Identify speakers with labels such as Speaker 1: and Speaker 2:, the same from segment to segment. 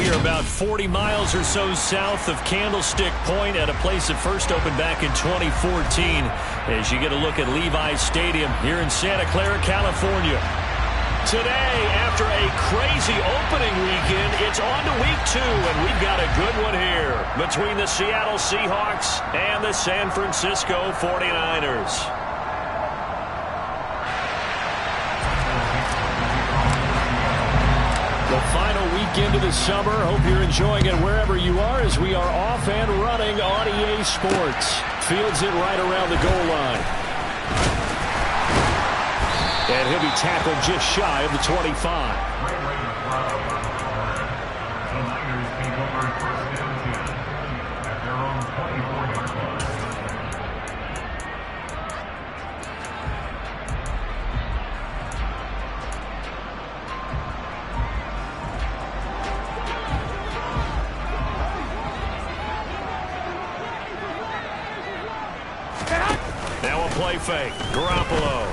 Speaker 1: here about 40 miles or so south of Candlestick Point at a place that first opened back in 2014 as you get a look at Levi's Stadium here in Santa Clara, California. Today, after a crazy opening weekend, it's on to week 2, and we've got a good one here between the Seattle Seahawks and the San Francisco 49ers. The final weekend of the summer. Hope you're enjoying it wherever you are as we are off and running on EA Sports. Fields it right around the goal line. And he'll be tackled just shy of the 25. Play fake. Garoppolo.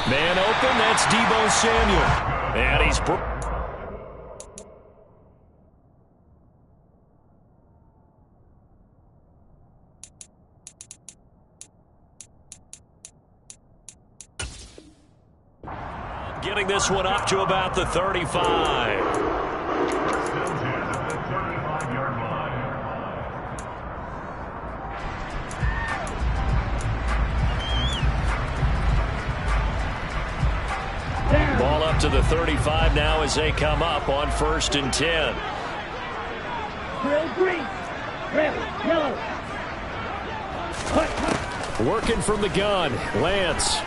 Speaker 1: Man open. That's Deebo Samuel. And he's... getting this one up to about the 35. Ball up to the 35 now as they come up on 1st and 10. Working from the gun. Lance.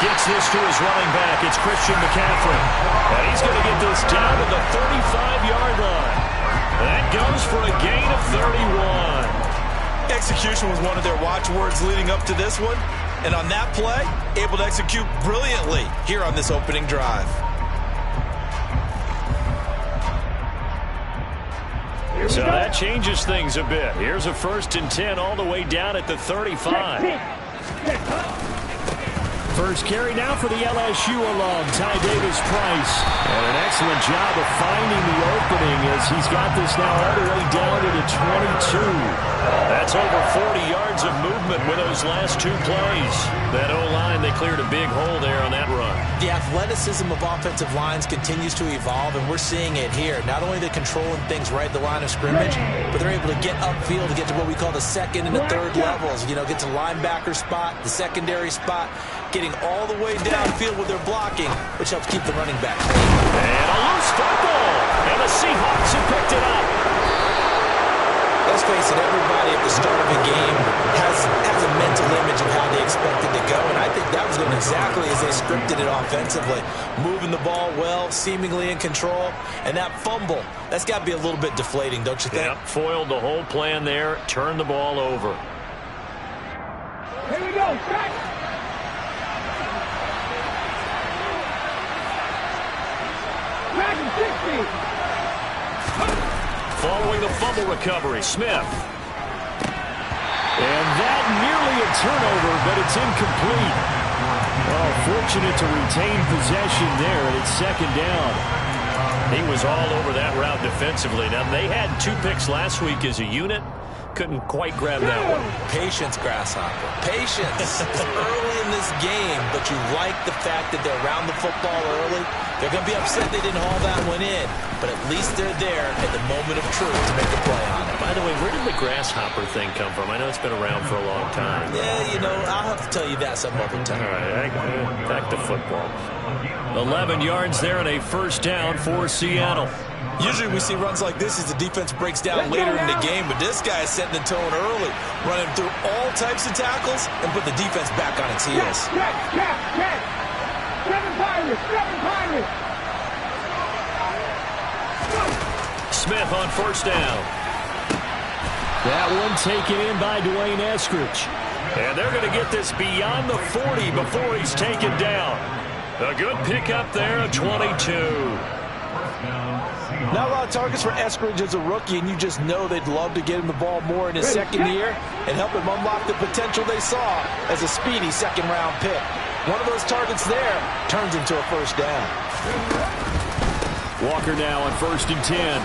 Speaker 1: Gets this to his running back. It's Christian McCaffrey. And he's going to get this down to the 35-yard line. That goes for a gain of 31.
Speaker 2: Execution was one of their watchwords leading up to this one. And on that play, able to execute brilliantly here on this opening drive.
Speaker 1: So that changes things a bit. Here's a 1st and 10 all the way down at the 35. First carry now for the LSU alum, Ty Davis-Price. And an excellent job of finding the opening as he's got this now all the way down to the 22. That's over 40 yards of movement with those last 2 plays. That O-line, they cleared a big hole there on that run.
Speaker 3: The athleticism of offensive lines continues to evolve, and we're seeing it here. Not only are they controlling things right at the line of scrimmage, but they're able to get upfield to get to what we call the 2nd and the 3rd levels. You know, get to linebacker spot, the secondary spot, getting all the way downfield with their blocking, which helps keep the running back clean.
Speaker 1: And a loose fumble, and the Seahawks have picked it up.
Speaker 3: Let's face it, everybody at the start of a game has a mental image of how they expect it to go, and I think that was going exactly as they scripted it offensively. Moving the ball well, seemingly in control, and that fumble, that's got to be a little bit deflating, don't you think?
Speaker 1: Yep, foiled the whole plan there, turned the ball over.
Speaker 4: Here we go, back. Back in 60.
Speaker 1: Following the fumble recovery, Smith. And that nearly a turnover, but it's incomplete. Well, fortunate to retain possession there, and it's 2nd down. He was all over that route defensively. Now, they had 2 picks last week as a unit. Couldn't quite grab that one.
Speaker 3: Patience, Grasshopper. Patience. It's early in this game, but you like the fact that they're around the football early. They're going to be upset they didn't haul that one in, but at least they're there at the moment of truth to make a play on it.
Speaker 1: By the way, where did the grasshopper thing come from? I know it's been around for a long time.
Speaker 3: Yeah, you know, I'll have to tell you that some other time.
Speaker 1: All right, back to football. 11 yards there and a 1st down for Seattle.
Speaker 2: Usually we see runs like this as the defense breaks down later in the game, but this guy is setting the tone early, running through all types of tackles and put the defense back on its heels.
Speaker 1: Smith on 1st down. That one taken in by Dwayne Eskridge. And they're going to get this beyond the 40 before he's taken down. A good pickup there at 22.
Speaker 2: Not a lot of targets for Eskridge as a rookie, and you just know they'd love to get him the ball more in his 2nd year and help him unlock the potential they saw as a speedy 2nd-round pick.
Speaker 3: One of those targets there turns into a first down.
Speaker 1: Walker now on 1st and 10.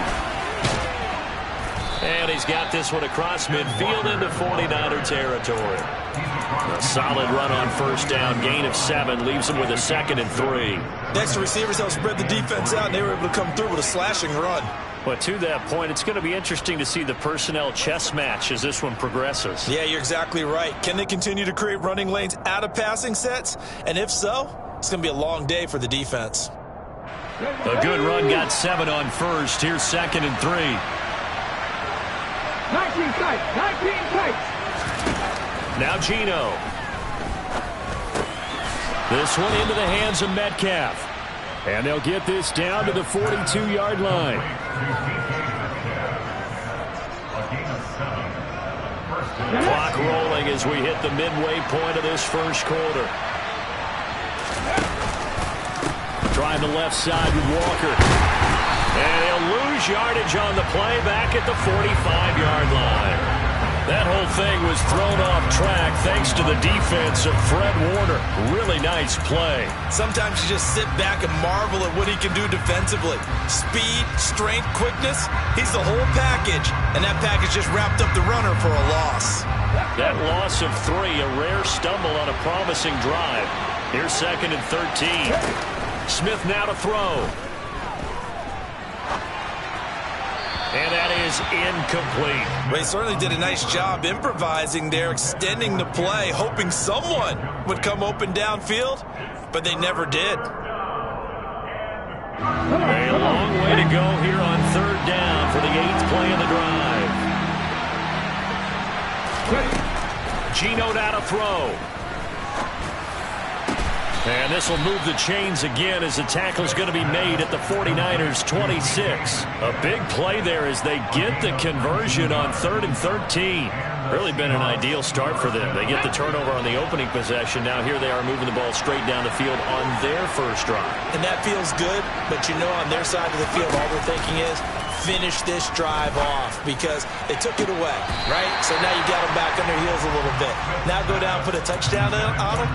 Speaker 1: And he's got this one across midfield into 49er territory. A solid run on 1st down. Gain of 7 leaves him with a 2nd and 3.
Speaker 2: Next to receivers help spread the defense out, and they were able to come through with a slashing run.
Speaker 1: But to that point, it's going to be interesting to see the personnel chess match as this one progresses.
Speaker 2: Yeah, you're exactly right. Can they continue to create running lanes out of passing sets? And if so, it's going to be a long day for the defense.
Speaker 1: A good run got 7 on 1st. Here's 2nd and 3.
Speaker 4: 19 tight. 19 tight.
Speaker 1: Now Gino. This one into the hands of Metcalf. And they'll get this down to the 42-yard line. Clock rolling as we hit the midway point of this first quarter. Drive the left side with Walker. And he'll lose yardage on the play back at the 45-yard line. That whole thing was thrown off track thanks to the defense of Fred Warner. Really nice play.
Speaker 2: Sometimes you just sit back and marvel at what he can do defensively. Speed, strength, quickness, he's the whole package. And that package just wrapped up the runner for a loss.
Speaker 1: That loss of 3, a rare stumble on a promising drive. Here's 2nd and 13. Smith now to throw. And that is incomplete.
Speaker 2: They certainly did a nice job improvising there, extending the play, hoping someone would come open downfield, but they never did.
Speaker 1: A long way to go here on 3rd down for the 8th play of the drive. Gino now to throw. And this will move the chains again as the tackle's going to be made at the 49ers 26. A big play there as they get the conversion on 3rd and 13. Really been an ideal start for them. They get the turnover on the opening possession. Now here they are moving the ball straight down the field on their first drive.
Speaker 3: And that feels good, but you know on their side of the field all they're thinking is finish this drive off because they took it away, right? So now you got them back on their heels a little bit. Now go down, put a touchdown on them.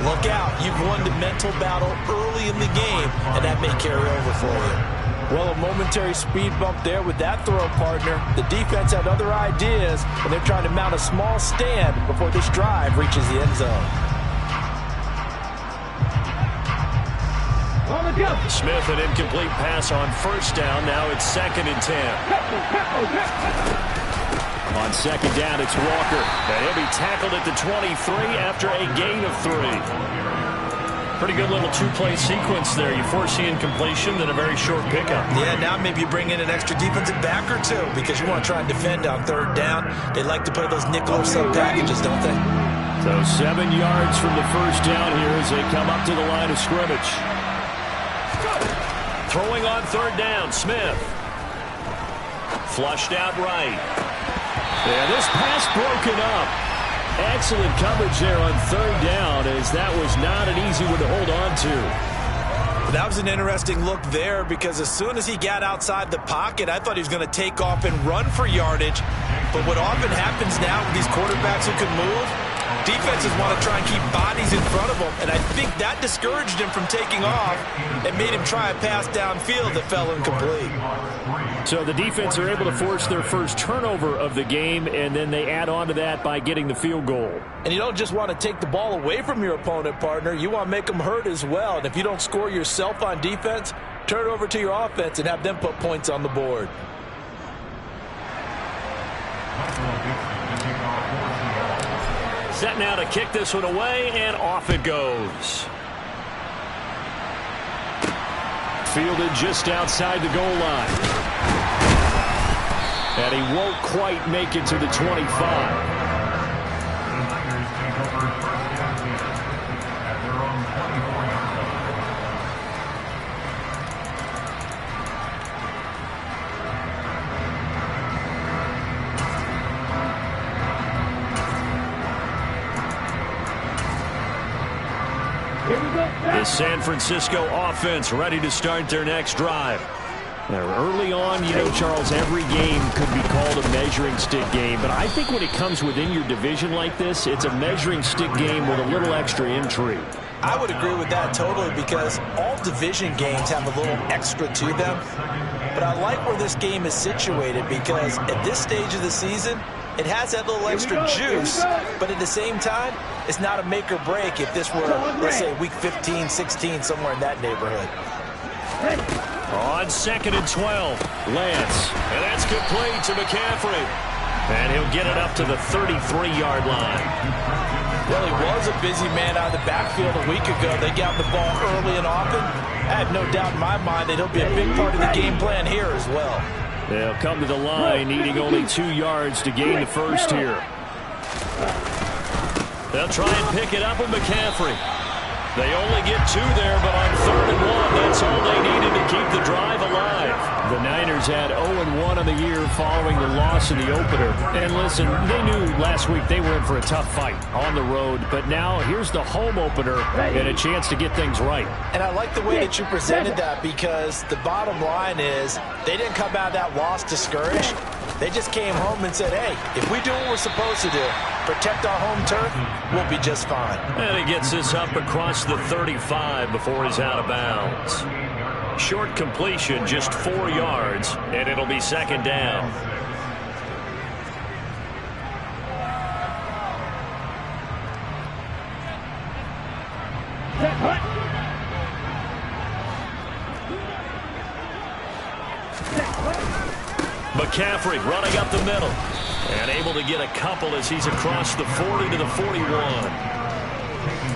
Speaker 3: Look out. You've won the mental battle early in the game, and that may carry over for you. Well, a momentary speed bump there with that throw, partner. The defense had other ideas, and they're trying to mount a small stand before this drive reaches the end zone.
Speaker 1: Smith, an incomplete pass on 1st down. Now it's 2nd and 10. On 2nd down, it's Walker. And he'll be tackled at the 23 after a gain of 3. Pretty good little 2-play sequence there. You foresee incompletion, then a very short pickup.
Speaker 2: Yeah, now maybe you bring in an extra defensive back or 2 because you want to try and defend on 3rd down. They like to play those nickel or sub packages, don't they?
Speaker 1: So 7 yards from the first down here as they come up to the line of scrimmage. Throwing on 3rd down, Smith. Flushed out right. And this pass broken up. Excellent coverage there on 3rd down as that was not an easy one to hold on to.
Speaker 2: That was an interesting look there because as soon as he got outside the pocket, I thought he was going to take off and run for yardage. But what often happens now with these quarterbacks who can move, defenses want to try and keep bodies in front of them, and I think that discouraged him from taking off and made him try a pass downfield that fell incomplete.
Speaker 1: So the defense are able to force their first turnover of the game, and then they add on to that by getting the field goal.
Speaker 3: And you don't just want to take the ball away from your opponent, partner. You want to make them hurt as well. And if you don't score yourself on defense, turn it over to your offense and have them put points on the board.
Speaker 1: Set now to kick this one away, and off it goes. Fielded just outside the goal line. And he won't quite make it to the 25. The San Francisco offense ready to start their next drive. Now, early on, you know, Charles, every game could be called a measuring stick game. But I think when it comes within your division like this, it's a measuring stick game with a little extra intrigue.
Speaker 3: I would agree with that totally because all division games have a little extra to them. But I like where this game is situated because at this stage of the season, it has that little extra juice, but at the same time, it's not a make or break if this were, let's say, week 15, 16, somewhere in that neighborhood.
Speaker 1: On 2nd and 12, Lance. And that's complete to McCaffrey. And he'll get it up to the 33-yard line.
Speaker 3: Well, he was a busy man out of the backfield a week ago. They got the ball early and often. I have no doubt in my mind that he'll be a big part of the game plan here as well.
Speaker 1: They'll come to the line, needing only 2 yards to gain the first here. They'll try and pick it up with McCaffrey. They only get 2 there, but on 3rd and 1, that's all they needed to keep the drive alive. The Niners had 0-1 on the year following the loss in the opener. And listen, they knew last week they were in for a tough fight on the road, but now here's the home opener and a chance to get things right.
Speaker 3: And I like the way that you presented that because the bottom line is they didn't come out of that loss discouraged. They just came home and said, hey, if we do what we're supposed to do, protect our home turf, we'll be just fine.
Speaker 1: And he gets this up across the 35 before he's out of bounds. Short completion, just 4 yards, and it'll be 2nd down. McCaffrey running up the middle and able to get a couple as he's across the 40 to the 41.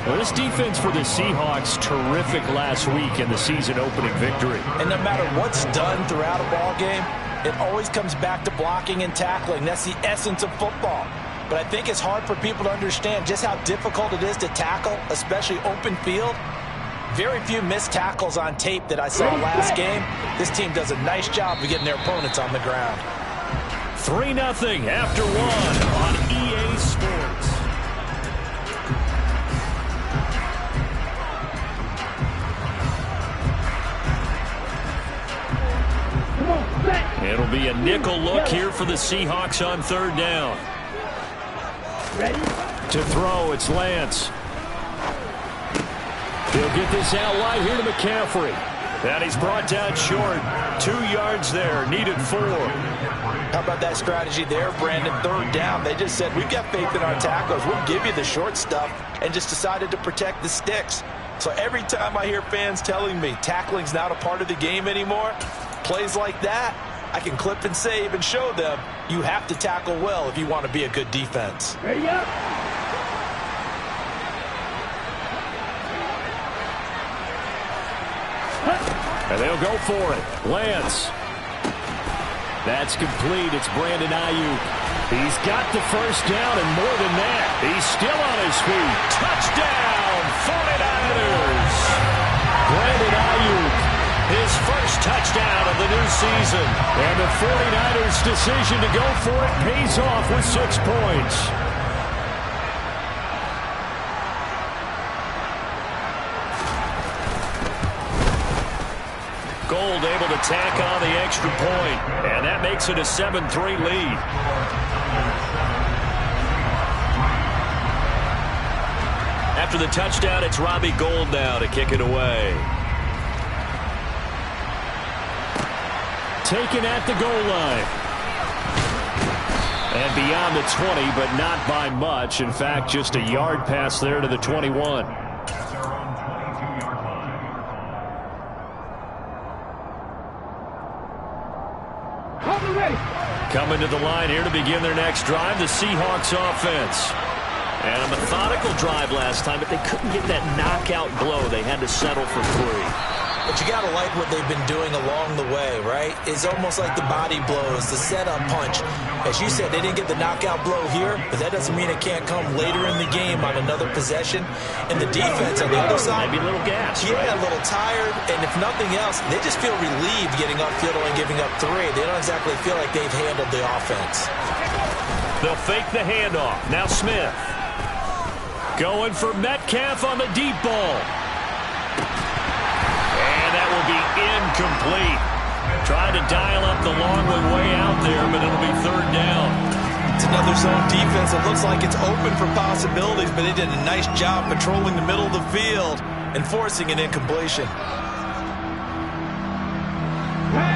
Speaker 1: Well, this defense for the Seahawks, terrific last week in the season-opening victory.
Speaker 3: And no matter what's done throughout a ball game, it always comes back to blocking and tackling. That's the essence of football. But I think it's hard for people to understand just how difficult it is to tackle, especially open field. Very few missed tackles on tape that I saw last game. This team does a nice job of getting their opponents on the ground.
Speaker 1: 3-0 after 1 on EA Sports. It'll be a nickel look here for the Seahawks on 3rd down. To throw, it's Lance. He'll get this out wide here to McCaffrey. And he's brought down short. 2 yards there, needed 4.
Speaker 3: How about that strategy there, Brandon? 3rd down, they just said, we've got faith in our tackles. We'll give you the short stuff, and just decided to protect the sticks. So every time I hear fans telling me tackling's not a part of the game anymore, plays like that, I can clip and save and show them you have to tackle well if you want to be a good defense.
Speaker 4: Ready up.
Speaker 1: And they'll go for it. Lance. That's complete. It's Brandon Ayuk. He's got the first down, and more than that, he's still on his feet. Touchdown, 49ers. Brandon Ayuk, his first touchdown of the new season. And the 49ers' decision to go for it pays off with 6 points. Gold able to tack on the extra point, and that makes it a 7-3 lead. After the touchdown, it's Robbie Gould now to kick it away. Taken at the goal line. And beyond the 20, but not by much. In fact, just a yard pass there to the 21. Coming to the line here to begin their next drive, the Seahawks offense. And a methodical drive last time, but they couldn't get that knockout blow. They had to settle for 3.
Speaker 3: But you got to like what they've been doing along the way, right? It's almost like the body blows, the setup punch. As you said, they didn't get the knockout blow here, but that doesn't mean it can't come later in the game on another possession. And the defense on the other side,
Speaker 1: maybe a little gas.
Speaker 3: Yeah, right? A little tired. And if nothing else, they just feel relieved getting upfield and giving up 3. They don't exactly feel like they've handled the offense.
Speaker 1: They'll fake the handoff. Now Smith. Going for Metcalf on the deep ball. And that will be incomplete. Trying to dial up the long one way out there, but it'll be 3rd down.
Speaker 3: To
Speaker 2: another zone defense that looks like it's open for possibilities, but they did a nice job patrolling the middle of the field and forcing an incompletion.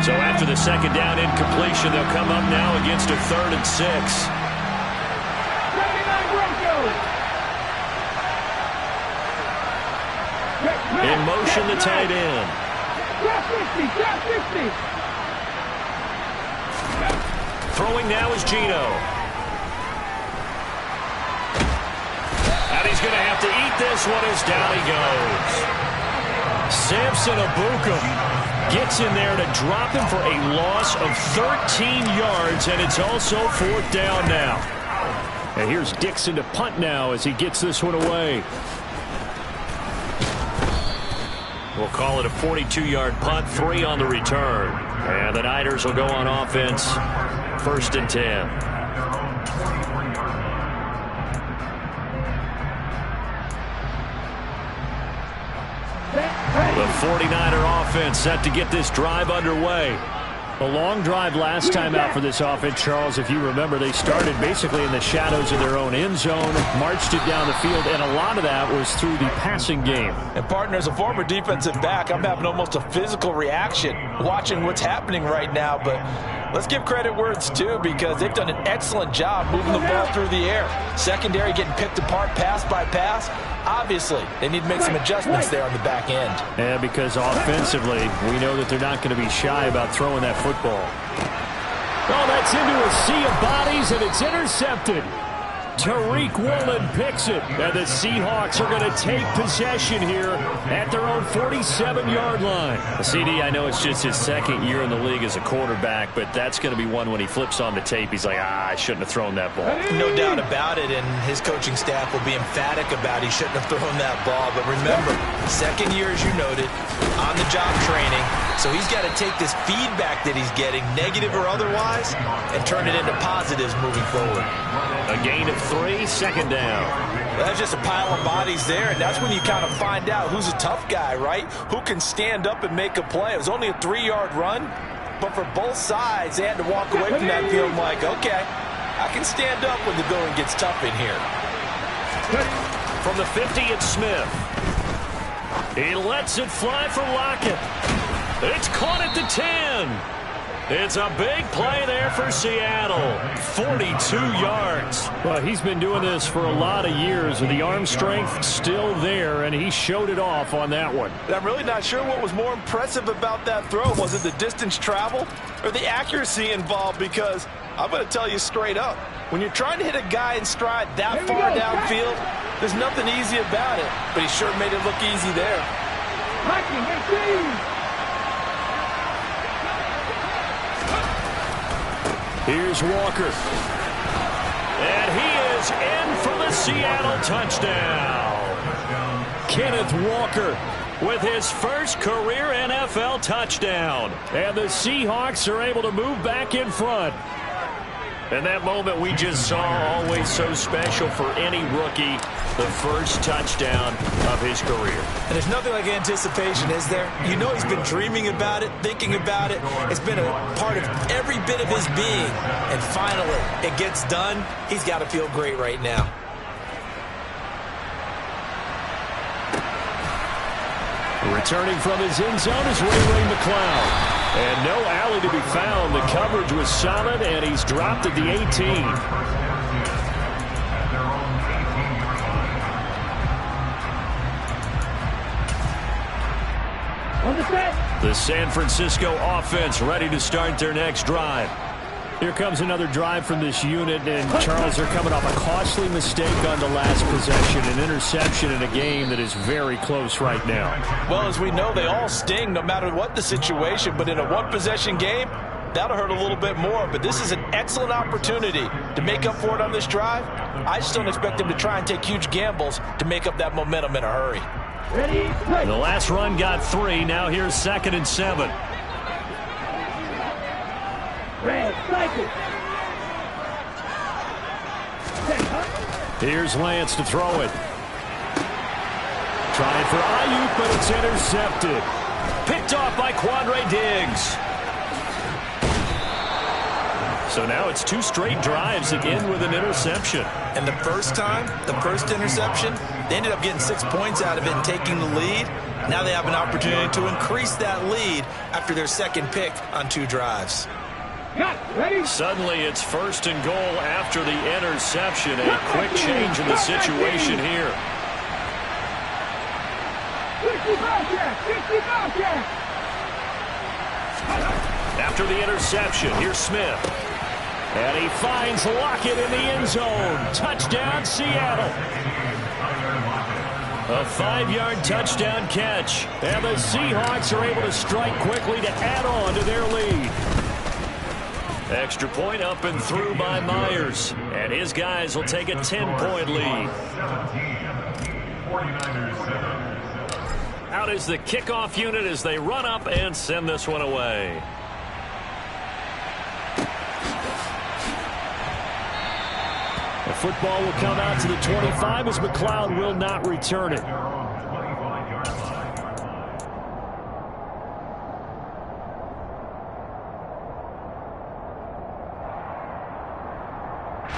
Speaker 1: So after the second down incompletion, they'll come up now against a 3rd and 6. In motion, the tight end. Throwing now is Gino. And he's going to have to eat this one as down he goes. Samson Abuka gets in there to drop him for a loss of 13 yards, and it's also 4th down now. And here's Dixon to punt now as he gets this one away. We'll call it a 42-yard punt, 3 on the return. And the Niners will go on offense, 1st and 10. The 49er offense set to get this drive underway. A long drive last time out for this offense, Charles. If you remember, they started basically in the shadows of their own end zone, marched it down the field, and a lot of that was through the passing game.
Speaker 2: And, partner, as a former defensive back, I'm having almost a physical reaction watching what's happening right now. But let's give credit where it's due, because they've done an excellent job moving the ball through the air. Secondary getting picked apart pass by pass. Obviously, they need to make some adjustments there on the back end.
Speaker 1: Yeah, because offensively, we know that they're not going to be shy about throwing that football. Oh, that's into a sea of bodies, and it's intercepted. Tariq Woolen picks it, and the Seahawks are going to take possession here at their own 47-yard line. CD, I know it's just his 2nd year in the league as a quarterback, but that's going to be one when he flips on the tape, he's like, I shouldn't have thrown that ball.
Speaker 2: No doubt about it, and his coaching staff will be emphatic about he shouldn't have thrown that ball. But remember, 2nd year, as you noted, on-the-job training, so he's got to take this feedback that he's getting, negative or otherwise, and turn it into positives moving forward.
Speaker 1: A gain of 3, 2nd down.
Speaker 2: That's just a pile of bodies there, and that's when you kind of find out who's a tough guy, right? Who can stand up and make a play. It was only a 3-yard run, but for both sides, they had to walk away from that field like, okay, I can stand up when the going gets tough in here.
Speaker 1: From the 50, it's Smith. He lets it fly for Lockett. It's caught at the 10. It's a big play there for Seattle. 42 yards. Well, he's been doing this for a lot of years, and the arm strength still there, and he showed it off on that one.
Speaker 2: I'm really not sure what was more impressive about that throw. Was it the distance traveled or the accuracy involved? Because I'm going to tell you straight up, when you're trying to hit a guy in stride that far downfield, there's nothing easy about it. But he sure made it look easy there.
Speaker 1: Here's Walker. And he is in for the Seattle touchdown. Kenneth Walker with his first career NFL touchdown. And the Seahawks are able to move back in front. And that moment we just saw, always so special for any rookie, the first touchdown of his career.
Speaker 2: And there's nothing like anticipation, is there? You know he's been dreaming about it, thinking about it. It's been a part of every bit of his being. And finally, it gets done. He's got to feel great right now.
Speaker 1: Returning from his end zone is Ray McCloud. And no alley to be found. The coverage was solid, and he's dropped at the 18. The San Francisco offense ready to start their next drive. Here comes another drive from this unit, and Charles, are coming off a costly mistake on the last possession, an interception in a game that is very close right now.
Speaker 2: Well, as we know, they all sting no matter what the situation, but in a one-possession game, that'll hurt a little bit more. But this is an excellent opportunity to make up for it on this drive. I just don't expect them to try and take huge gambles to make up that momentum in a hurry.
Speaker 1: The last run got 3. Now here's 2nd and 7. Here's Lance to throw it. Trying for Ayuk, but it's intercepted. Picked off by Quandre Diggs. So now it's 2 straight drives that end with an interception.
Speaker 2: And the first time, the first interception, they ended up getting 6 points out of it and taking the lead. Now they have an opportunity to increase that lead after their second pick on 2 drives.
Speaker 1: Suddenly it's 1st and goal after the interception. A quick change in the situation here. After the interception, here's Smith. And he finds Lockett in the end zone. Touchdown, Seattle. A 5-yard touchdown catch. And the Seahawks are able to strike quickly to add on to their lead. Extra point up and through by Myers. And his guys will take a 10-point lead. Out is the kickoff unit as they run up and send this one away. The football will come out to the 25 as McLeod will not return it.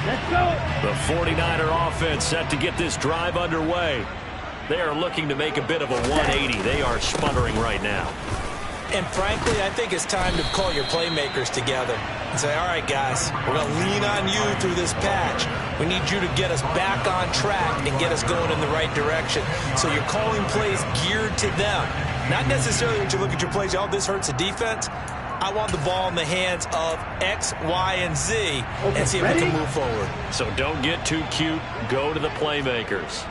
Speaker 4: Let's go.
Speaker 1: The 49er offense set to get this drive underway. They are looking to make a bit of a 180. They are sputtering right now.
Speaker 3: And frankly, I think it's time to call your playmakers together and say, all right, guys, we're going to lean on you through this patch. We need you to get us back on track and get us going in the right direction. So you're calling plays geared to them. Not necessarily when you look at your plays, oh, this hurts the defense. I want the ball in the hands of X, Y, and Z and see if we can move forward.
Speaker 1: So don't get too cute. Go to the playmakers.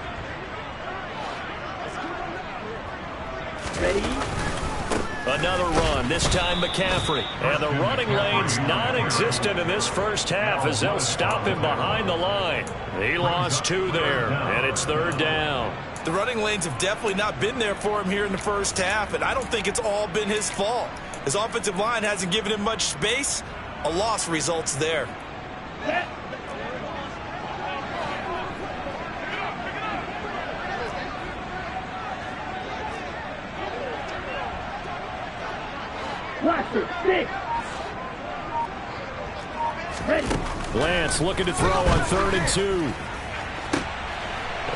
Speaker 4: Ready?
Speaker 1: Another run, this time McCaffrey. And the running lane's non-existent in this first half as they'll stop him behind the line. He lost 2 there, and it's 3rd down.
Speaker 2: The running lanes have definitely not been there for him here in the first half, and I don't think it's all been his fault. His offensive line hasn't given him much space. A loss results there.
Speaker 4: Blaster, 6. Ready.
Speaker 1: Lance looking to throw on 3rd and 2.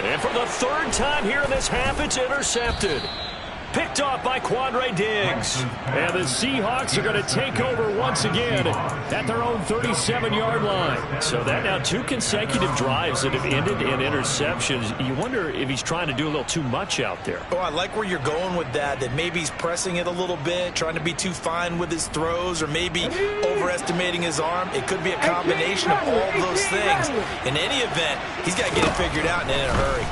Speaker 1: And for the 3rd time here in this half, it's intercepted. Picked off by Quandre Diggs. And the Seahawks are going to take over once again at their own 37-yard line. So that now 2 consecutive drives that have ended in interceptions. You wonder if he's trying to do a little too much out there.
Speaker 2: Oh, I like where you're going with that maybe he's pressing it a little bit, trying to be too fine with his throws, or maybe overestimating his arm. It could be a combination of all those things. In any event, he's got to get it figured out and in a hurry.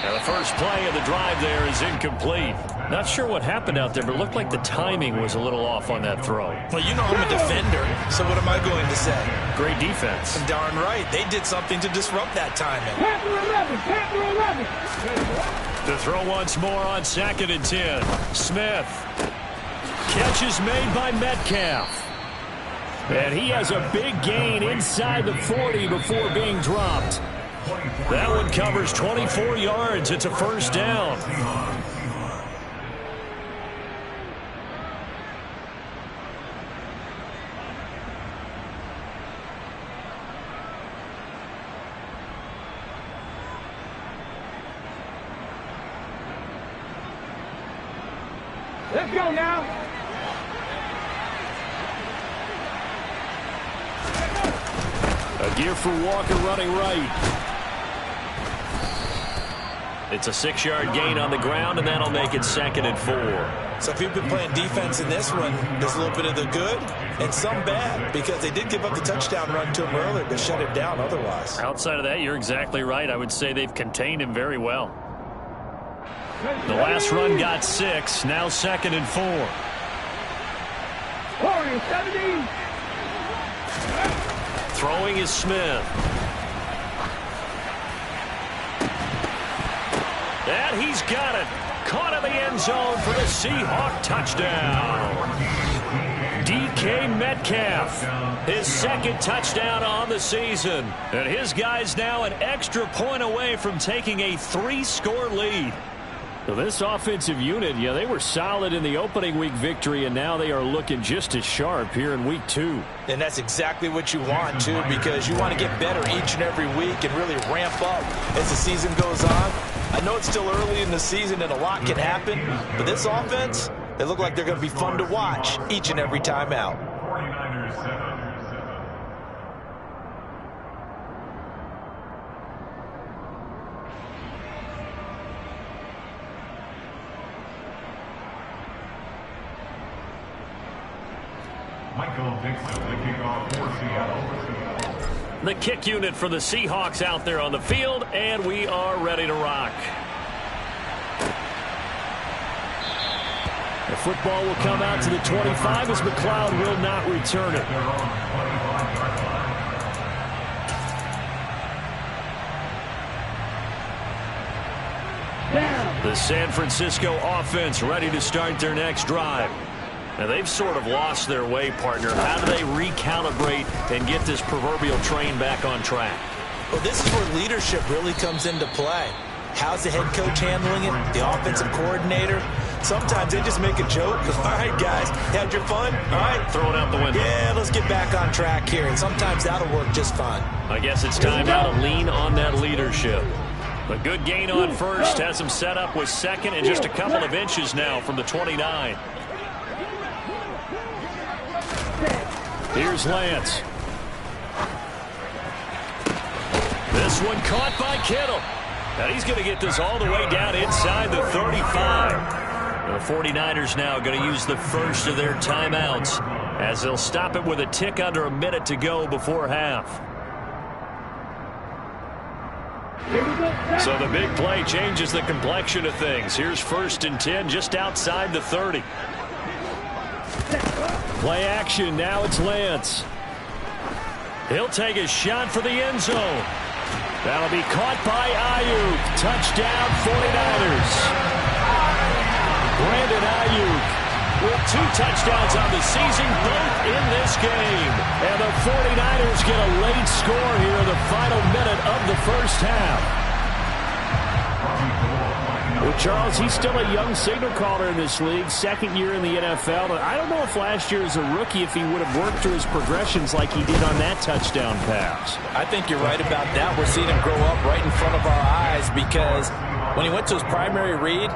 Speaker 1: Now the first play of the drive there is incomplete. Not sure what happened out there, but it looked like the timing was a little off on that throw.
Speaker 2: Well, you know I'm a defender, so what am I going to say?
Speaker 1: Great defense.
Speaker 2: Darn right. They did something to disrupt that timing.
Speaker 4: Panther 11.
Speaker 1: The throw once more on 2nd and 10. Smith. Catch is made by Metcalf. And he has a big gain inside the 40 before being dropped. That one covers 24 yards. It's a 1st down.
Speaker 4: Let's go now.
Speaker 1: A gear for Walker running right. It's a 6-yard gain on the ground, and that'll make it 2nd and 4.
Speaker 2: So if you've been playing defense in this one, there's a little bit of the good and some bad, because they did give up the touchdown run to him earlier to shut him down otherwise.
Speaker 1: Outside of that, you're exactly right. I would say they've contained him very well. The last run got 6, now 2nd and 4.
Speaker 4: 70.
Speaker 1: Throwing is Smith. And he's got it. Caught in the end zone for the Seahawk touchdown. DK Metcalf, his 2nd touchdown on the season. And his guys now an extra point away from taking a 3-score lead. So this offensive unit, yeah, they were solid in the opening week victory, and now they are looking just as sharp here in week 2.
Speaker 3: And that's exactly what you want, too, because you want to get better each and every week and really ramp up as the season goes on. I know it's still early in the season and a lot can happen, but this offense, they look like they're going to be fun to watch each and every time out.
Speaker 1: The kick unit for the Seahawks out there on the field, and we are ready to rock. The football will come out to the 25 as McLeod will not return it. The San Francisco offense ready to start their next drive. Now, they've sort of lost their way, partner. How do they recalibrate and get this proverbial train back on track?
Speaker 3: Well, this is where leadership really comes into play. How's the head coach handling it? The offensive coordinator? Sometimes they just make a joke. All right, guys, had your fun? All right.
Speaker 1: Throw it out the window.
Speaker 3: Yeah, let's get back on track here. And sometimes that'll work just fine.
Speaker 1: I guess it's time now to lean on that leadership. A good gain on first has him set up with second and just a couple of inches now from the 29. Here's Lance. This one caught by Kittle. And he's going to get this all the way down inside the 35. The 49ers now going to use the first of their timeouts as they'll stop it with a tick under a minute to go before half. So the big play changes the complexion of things. Here's 1st and 10 just outside the 30. Play action. Now it's Lance. He'll take a shot for the end zone. That'll be caught by Ayuk. Touchdown 49ers. Brandon Ayuk with 2 touchdowns on the season, both in this game. And the 49ers get a late score here in the final minute of the first half. Well, Charles, he's still a young signal caller in this league, 2nd year in the NFL. I don't know if last year as a rookie if he would have worked through his progressions like he did on that touchdown pass.
Speaker 3: I think you're right about that. We're seeing him grow up right in front of our eyes because when he went to his primary read,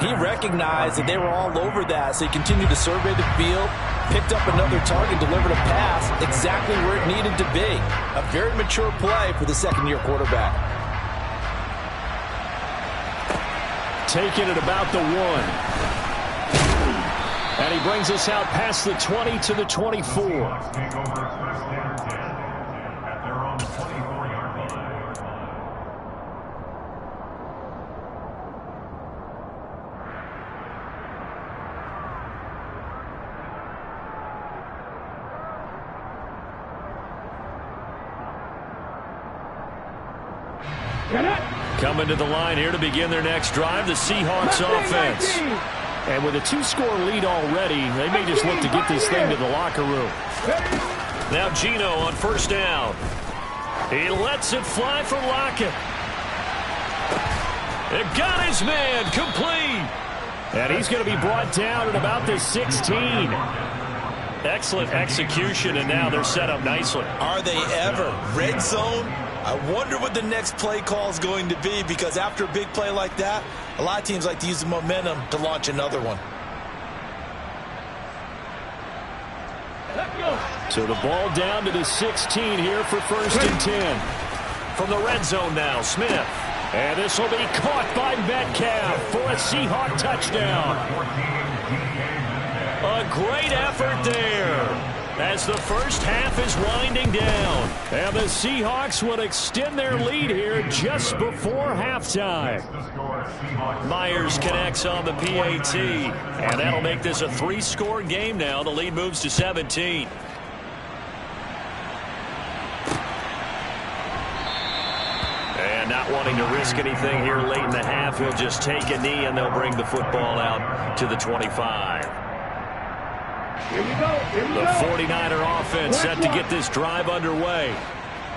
Speaker 3: he recognized that they were all over that, so he continued to survey the field, picked up another target, delivered a pass exactly where it needed to be. A very mature play for the 2nd-year quarterback.
Speaker 1: Taking it about the 1. And he brings us out past the 20 to the 24. Coming to the line here to begin their next drive, the Seahawks offense. And with a 2-score lead already, they may just look to get this thing to the locker room. Now Gino on 1st down. He lets it fly for Lockett. It got his man complete. And he's going to be brought down at about the 16. Excellent execution, and now they're set up nicely.
Speaker 3: Are they ever? Red zone? I wonder what the next play call is going to be, because after a big play like that, a lot of teams like to use the momentum to launch another one.
Speaker 1: So the ball down to the 16 here for 1st and 10. From the red zone now, Smith. And this will be caught by Metcalf for a Seahawk touchdown. A great effort there as the first half is winding down. And the Seahawks will extend their lead here just before halftime. Myers connects on the PAT. And that'll make this a 3-score game now. The lead moves to 17. And not wanting to risk anything here late in the half, he'll just take a knee and they'll bring the football out to the 25.
Speaker 4: Here we go.
Speaker 1: The 49er offense set to get this drive underway.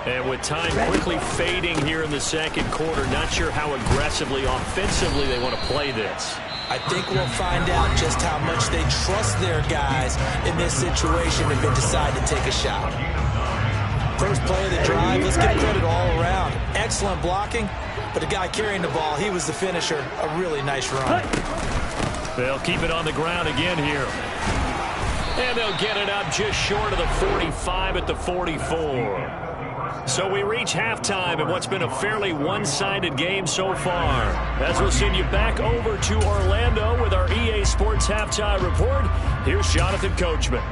Speaker 1: And with time quickly fading here in the second quarter, not sure how aggressively, offensively they want to play this.
Speaker 3: I think we'll find out just how much they trust their guys in this situation if they decide to take a shot. First play of the drive, let's give credit all around. Excellent blocking, but the guy carrying the ball, he was the finisher. A really nice run.
Speaker 1: They'll keep it on the ground again here. And they'll get it up just short of the 45 at the 44. So we reach halftime in what's been a fairly one-sided game so far. As we'll send you back over to Orlando with our EA Sports Halftime Report, here's Jonathan Coachman.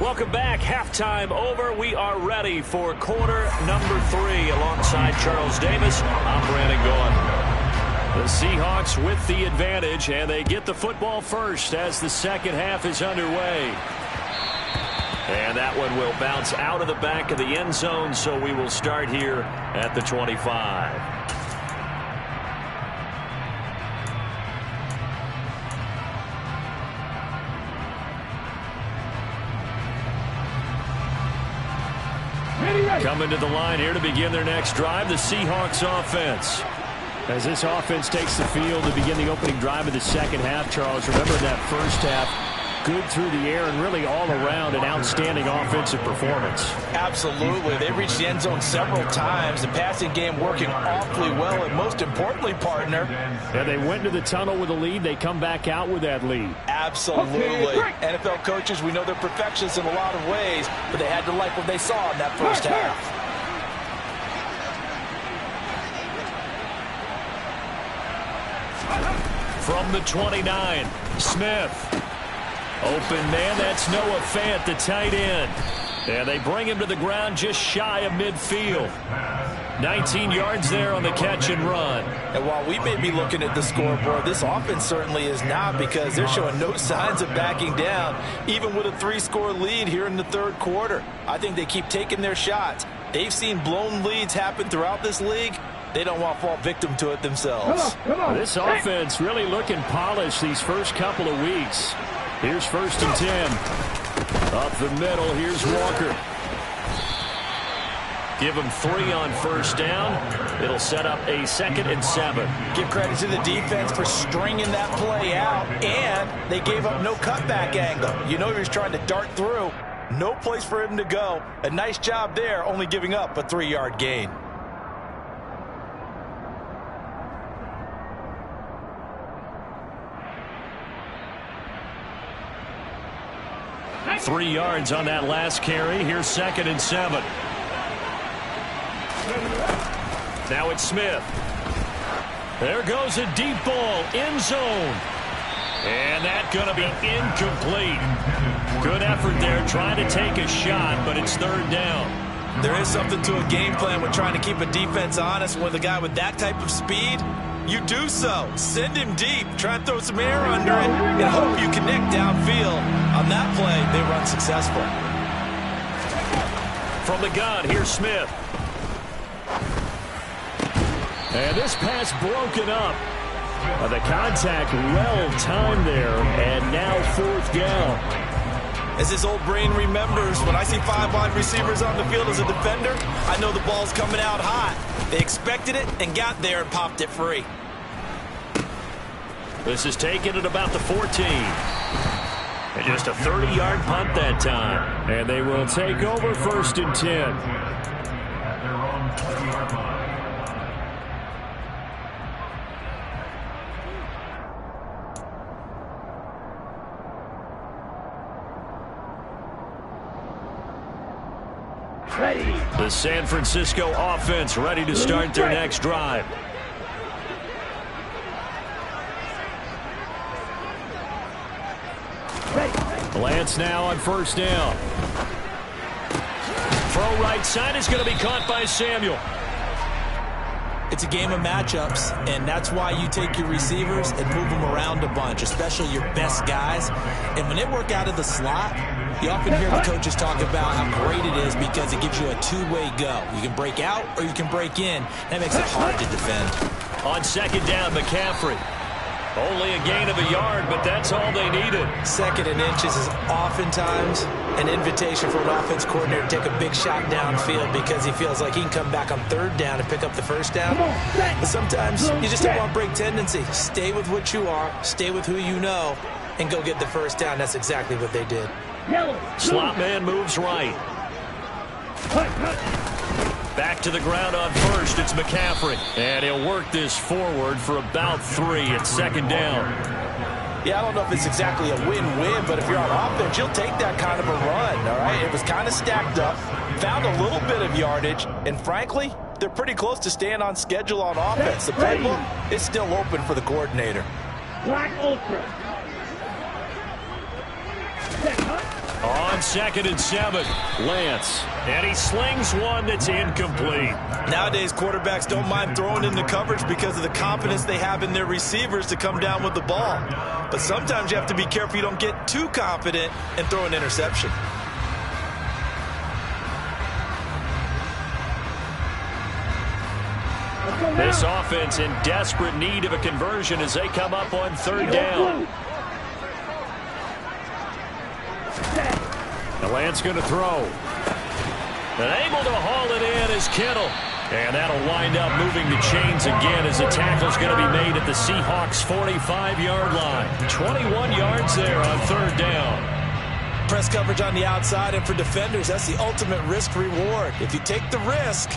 Speaker 1: Welcome back. Halftime over. We are ready for quarter number 3 alongside Charles Davis. I'm Brandon Gaudin. The Seahawks with the advantage, and they get the football first as the second half is underway. And that one will bounce out of the back of the end zone, so we will start here at the 25. Coming to the line here to begin their next drive, the Seahawks offense. As this offense takes the field to begin the opening drive of the second half, Charles, remember that first half, good through the air and really all around an outstanding offensive performance.
Speaker 3: Absolutely. They reached the end zone several times. The passing game working awfully well, and most importantly, partner.
Speaker 1: And they went to the tunnel with a lead. They come back out with that lead.
Speaker 3: Absolutely. NFL coaches, we know they're perfectionists in a lot of ways, but they had to like what they saw in that first half.
Speaker 1: From the 29, Smith. Open man, that's Noah Fant, the tight end. And they bring him to the ground just shy of midfield. 19 yards there on the catch and run.
Speaker 3: And while we may be looking at the scoreboard, this offense certainly is not, because they're showing no signs of backing down, even with a 3-score lead here in the third quarter. I think they keep taking their shots. They've seen blown leads happen throughout this league. They don't want to fall victim to it themselves.
Speaker 1: This offense really looking polished these first couple of weeks. Here's 1st and 10. Up the middle, here's Walker. Give him 3 on first down. It'll set up a 2nd and 7.
Speaker 3: Give credit to the defense for stringing that play out, and they gave up no cutback angle. You know he was trying to dart through. No place for him to go. A nice job there, only giving up a 3-yard gain.
Speaker 1: Three yards on that last carry. Here's 2nd and 7. Now it's Smith. There goes a deep ball, end zone. And that's going to be incomplete. Good effort there trying to take a shot, but it's 3rd down.
Speaker 3: There is something to a game plan with trying to keep a defense honest. With a guy with that type of speed, you do so. Send him deep. Try and throw some air under it and hope you connect downfield. On that play, they run successful.
Speaker 1: From the gun, here's Smith. And this pass broken up. The contact well timed there, and now 4th down.
Speaker 3: As his old brain remembers, when I see 5 wide receivers on the field as a defender, I know the ball's coming out hot. They expected it and got there and popped it free.
Speaker 1: This is taken at about the 14. And just a 30-yard punt that time. And they will take over 1st and 10. The San Francisco offense ready to start their next drive. Lance now on 1st down. Throw right side is going to be caught by Samuel.
Speaker 3: It's a game of matchups, and that's why you take your receivers and move them around a bunch, especially your best guys. And when they work out of the slot, you often hear the coaches talk about how great it is because it gives you a 2-way go. You can break out or you can break in. That makes it hard to defend.
Speaker 1: On 2nd down, McCaffrey. Only a gain of a yard, but that's all they needed.
Speaker 3: 2nd and inches is oftentimes an invitation for an offense coordinator to take a big shot downfield because he feels like he can come back on 3rd down and pick up the 1st down. But sometimes you just don't want break tendency. Stay with what you are, stay with who you know, and go get the 1st down. That's exactly what they did.
Speaker 1: Slot man moves right. Back to the ground on 1st. It's McCaffrey. And he'll work this forward for about 3. It's 2nd down.
Speaker 2: Yeah, I don't know if it's exactly a win-win, but if you're on offense, you'll take that kind of a run, all right? It was kind of stacked up, found a little bit of yardage, and frankly, they're pretty close to staying on schedule on offense. The playbook is still open for the coordinator.
Speaker 4: Black Ultra.
Speaker 1: On 2nd and 7, Lance. And he slings one that's incomplete.
Speaker 2: Nowadays, quarterbacks don't mind throwing into coverage because of the confidence they have in their receivers to come down with the ball. But sometimes you have to be careful you don't get too confident and throw an interception.
Speaker 1: This offense in desperate need of a conversion as they come up on 3rd down. The Lance going to throw. And able to haul it in is Kittle. And that'll wind up moving the chains again as the tackle's going to be made at the Seahawks' 45-yard line. 21 yards there on 3rd down.
Speaker 2: Press coverage on the outside, and for defenders, that's the ultimate risk-reward. If you take the risk,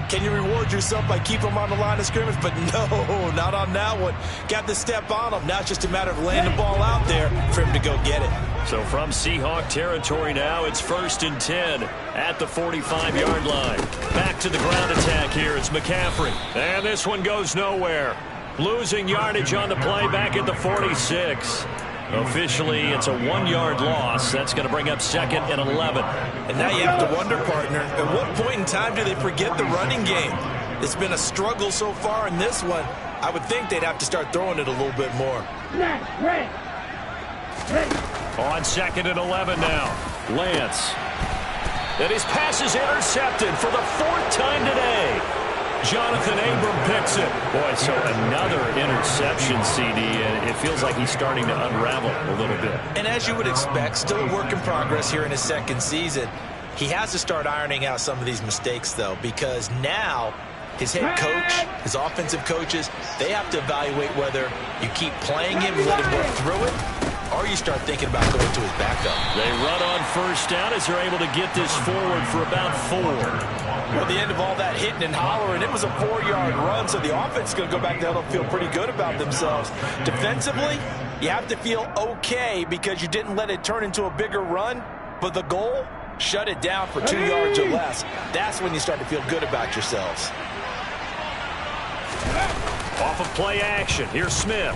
Speaker 2: can you reward yourself by keeping them on the line of scrimmage? But no, not on that one. Got the step on them. Now it's just a matter of laying the ball out there for him to go get it.
Speaker 1: So from Seahawk territory now, it's 1st and 10 at the 45-yard line. Back to the ground attack here. It's McCaffrey. And this one goes nowhere. Losing yardage on the play back at the 46. Officially, it's a 1-yard loss. That's going to bring up 2nd and 11.
Speaker 2: And now you have to wonder, partner, at what point in time do they forget the running game? It's been a struggle so far in this one. I would think they'd have to start throwing it a little bit more.
Speaker 1: On 2nd and 11 now, Lance. And his pass is intercepted for the 4th time today. Jonathan Abram picks it. Boy, so another interception, CD, and it feels like he's starting to unravel a little bit.
Speaker 2: And as you would expect, still a work in progress here in his 2nd season. He has to start ironing out some of these mistakes, though, because now his head coach, his offensive coaches, they have to evaluate whether you keep playing him and let him work through it, or you start thinking about going to his backup.
Speaker 1: They run on 1st down as they're able to get this forward for about 4.
Speaker 2: Well, the end of all that hitting and hollering, it was a 4-yard run, so the offense is going to go back there and feel pretty good about themselves. Defensively, you have to feel okay because you didn't let it turn into a bigger run, but the goal, shut it down for 2 yards or less. That's when you start to feel good about yourselves.
Speaker 1: Off of play action, here's Smith.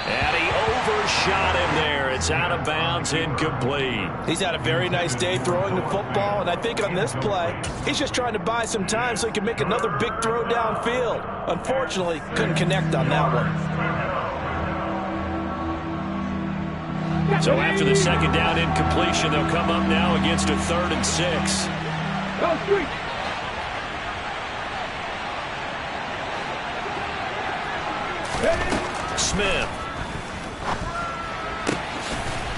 Speaker 1: And he overshot him there. It's out of bounds, incomplete.
Speaker 2: He's had a very nice day throwing the football, and I think on this play, he's just trying to buy some time so he can make another big throw downfield. Unfortunately, couldn't connect on that one.
Speaker 1: So after the 2nd down incompletion, they'll come up now against a 3rd and 6. Smith.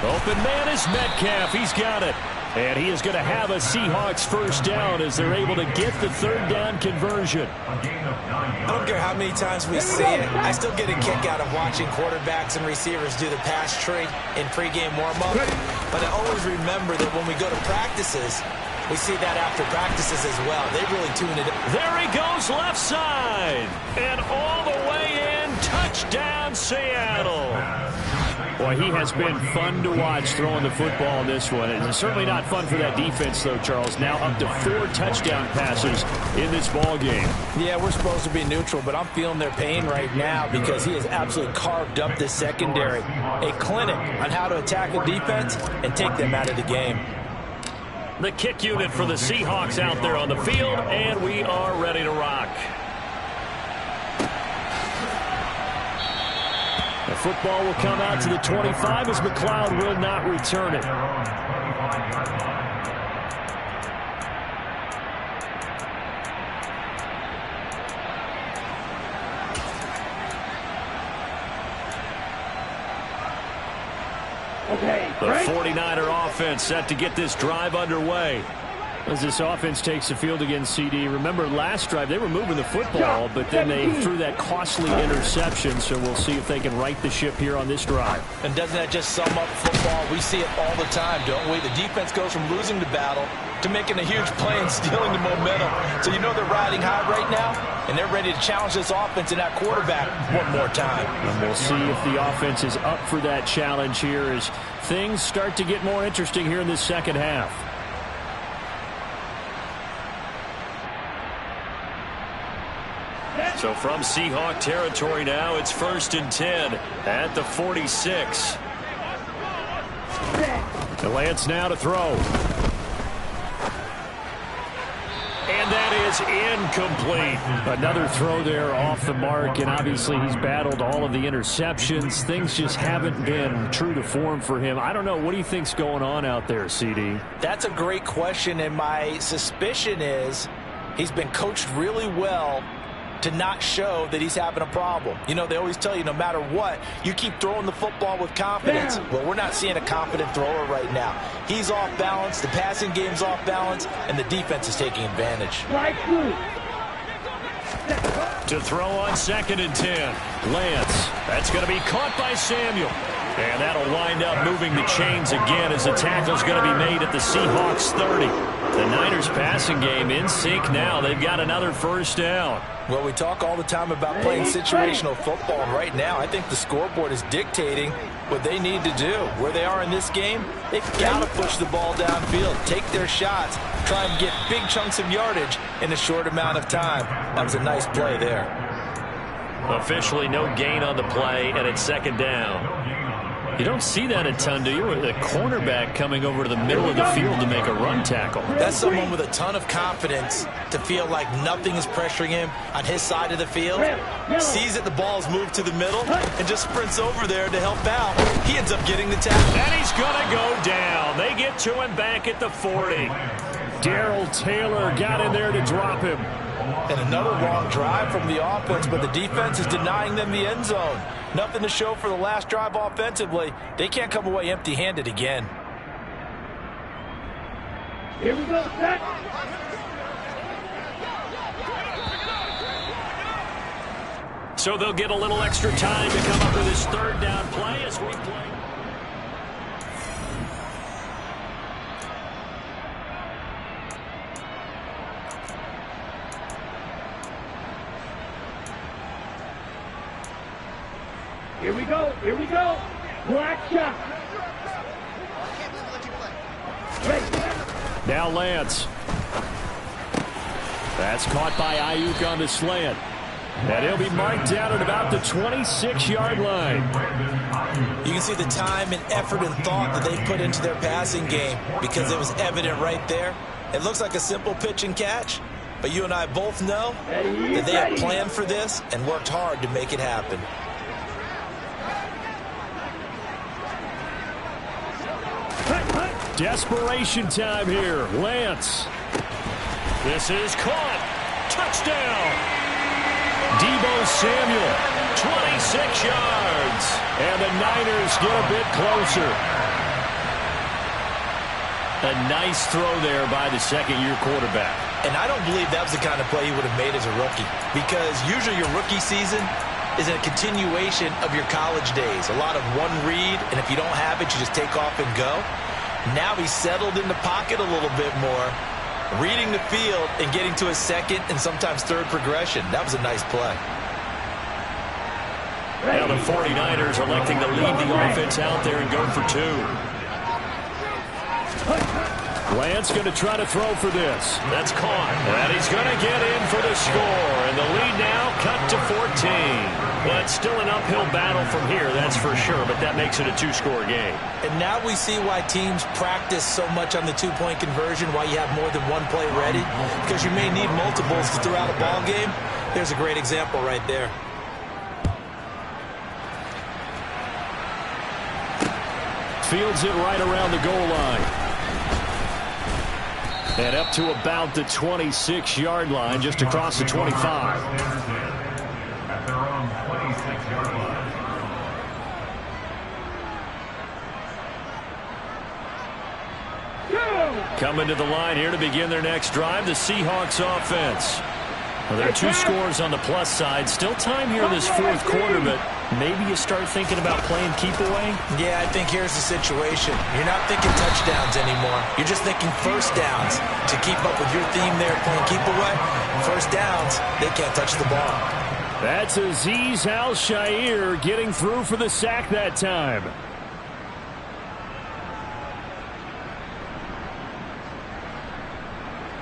Speaker 1: Open man is Metcalf. He's got it. And he is going to have a Seahawks 1st down as they're able to get the 3rd down conversion.
Speaker 3: I don't care how many times we see it. I still get a kick out of watching quarterbacks and receivers do the pass tree in pregame warm-up. But I always remember that when we go to practices, we see that after practices as well. They really tune it in.
Speaker 1: There he goes left side. And all the way in. Touchdown, Seattle. Boy, he has been fun to watch throwing the football in this one. It's certainly not fun for that defense, though, Charles. Now up to 4 touchdown passes in this ball game.
Speaker 3: Yeah, we're supposed to be neutral, but I'm feeling their pain right now because he has absolutely carved up this secondary. A clinic on how to attack a defense and take them out of the game.
Speaker 1: The kick unit for the Seahawks out there on the field, and we are ready to rock. The football will come out to the 25 as McLeod will not return it.
Speaker 4: Okay,
Speaker 1: The
Speaker 4: right?
Speaker 1: 49er offense set to get this drive underway. As this offense takes the field again, CD, remember last drive they were moving the football, but then they threw that costly interception, so we'll see if they can right the ship here on this drive.
Speaker 3: And doesn't that just sum up football? We see it all the time, don't we? The defense goes from losing the battle to making a huge play and stealing the momentum. So you know they're riding high right now, and they're ready to challenge this offense and that quarterback one more time.
Speaker 1: And we'll see if the offense is up for that challenge here as things start to get more interesting here in this second half. So from Seahawk territory now, it's 1st and 10 at the 46. And Lance now to throw. And that is incomplete. Another throw there off the mark, and obviously he's battled all of the interceptions. Things just haven't been true to form for him. I don't know. What do you think's going on out there, CD?
Speaker 3: That's a great question, and my suspicion is he's been coached really well to not show that he's having a problem. You know, they always tell you no matter what, you keep throwing the football with confidence. Well, we're not seeing a confident thrower right now. He's off balance, the passing game's off balance, and the defense is taking advantage.
Speaker 1: To throw on 2nd and 10. Lance. That's going to be caught by Samuel. And that'll wind up moving the chains again as the tackle's going to be made at the Seahawks 30. The Niners passing game in sync now. They've got another first down.
Speaker 3: Well, we talk all the time about playing situational football, and right now I think the scoreboard is dictating what they need to do. Where they are in this game, they've got to push the ball downfield, take their shots, try and get big chunks of yardage in a short amount of time. That was a nice play there.
Speaker 1: Officially no gain on the play, and it's 2nd down. You don't see that a ton, do you? With a cornerback coming over to the middle of the field to make a run tackle.
Speaker 3: That's someone with a ton of confidence to feel like nothing is pressuring him on his side of the field. Sees that the ball's moved to the middle and just sprints over there to help out. He ends up getting the tackle.
Speaker 1: And he's going to go down. They get to him back at the 40. Darrell Taylor got in there to drop him.
Speaker 3: And another long drive from the offense, but the defense is denying them the end zone. Nothing to show for the last drive offensively. They can't come away empty-handed again.
Speaker 4: Here we go, set.
Speaker 1: So they'll get a little extra time to come up with this 3rd down play as we play.
Speaker 4: Here we go, here we go. Black shot.
Speaker 1: Now Lance. That's caught by Ayuk on the slant. And he'll be marked down at about the 26-yard line.
Speaker 3: You can see the time and effort and thought that they put into their passing game because it was evident right there. It looks like a simple pitch and catch, but you and I both know that they have planned for this and worked hard to make it happen.
Speaker 1: Desperation time here. Lance. This is caught. Touchdown. Deebo Samuel, 26 yards. And the Niners get a bit closer. A nice throw there by the second-year quarterback.
Speaker 3: And I don't believe that was the kind of play he would have made as a rookie, because usually your rookie season is a continuation of your college days. A lot of one read, and if you don't have it, you just take off and go. Now he's settled in the pocket a little bit more, reading the field and getting to a second and sometimes third progression. That was a nice play.
Speaker 1: Now the 49ers electing to leave the offense out there and go for 2. Lance going to try to throw for this. That's caught. And he's going to get in for the score. And the lead now cut to 14. Well, it's still an uphill battle from here, that's for sure, but that makes it a 2-score game.
Speaker 3: And now we see why teams practice so much on the 2-point conversion, why you have more than one play ready, because you may need multiples to throw out a ball game. There's a great example right there.
Speaker 1: Fields it right around the goal line. And up to about the 26-yard line, just across the 25. At their own 26-yard line. Coming to the line here to begin their next drive, the Seahawks offense. Well, there are 2 scores on the plus side. Still time here in this fourth quarter, but maybe you start thinking about playing keep away?
Speaker 3: Yeah, I think here's the situation. You're not thinking touchdowns anymore. You're just thinking first downs to keep up with your theme there, playing keep away. First downs, they can't touch the ball.
Speaker 1: That's Azeez Al-Shaair getting through for the sack that time.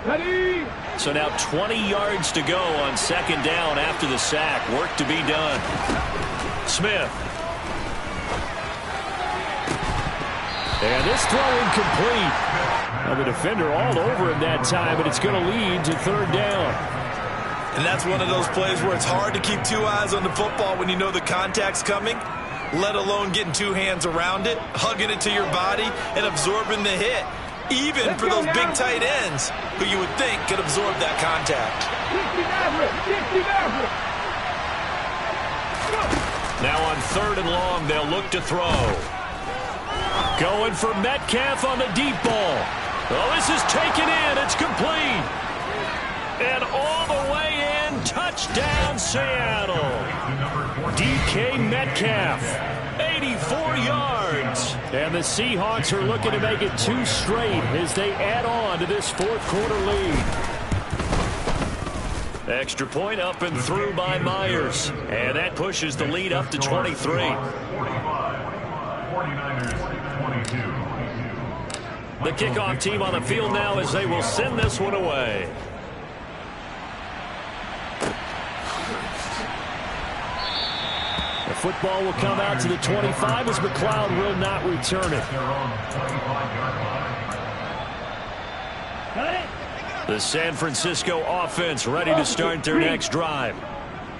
Speaker 4: Ready.
Speaker 1: So now 20 yards to go on second down after the sack. Work to be done. Smith. And this throw incomplete. Now the defender all over him that time, but it's going to lead to third down.
Speaker 2: And that's one of those plays where it's hard to keep 2 eyes on the football when you know the contact's coming, let alone getting 2 hands around it, hugging it to your body, and absorbing the hit. Even for those big tight ends who you would think could absorb that contact.
Speaker 1: Now on third and long, they'll look to throw. Going for Metcalf on the deep ball. Oh, this is taken in. It's complete. And all the way in. Touchdown, Seattle. DK Metcalf. 84 yards. And the Seahawks are looking to make it 2 straight as they add on to this fourth quarter lead. Extra point up and through by Myers. And that pushes the lead up to 23.
Speaker 5: 49ers 22.
Speaker 1: The kickoff team on the field now as they will send this one away. The football will come out to the 25 as McLeod will not return it. The San Francisco offense ready to start their next drive.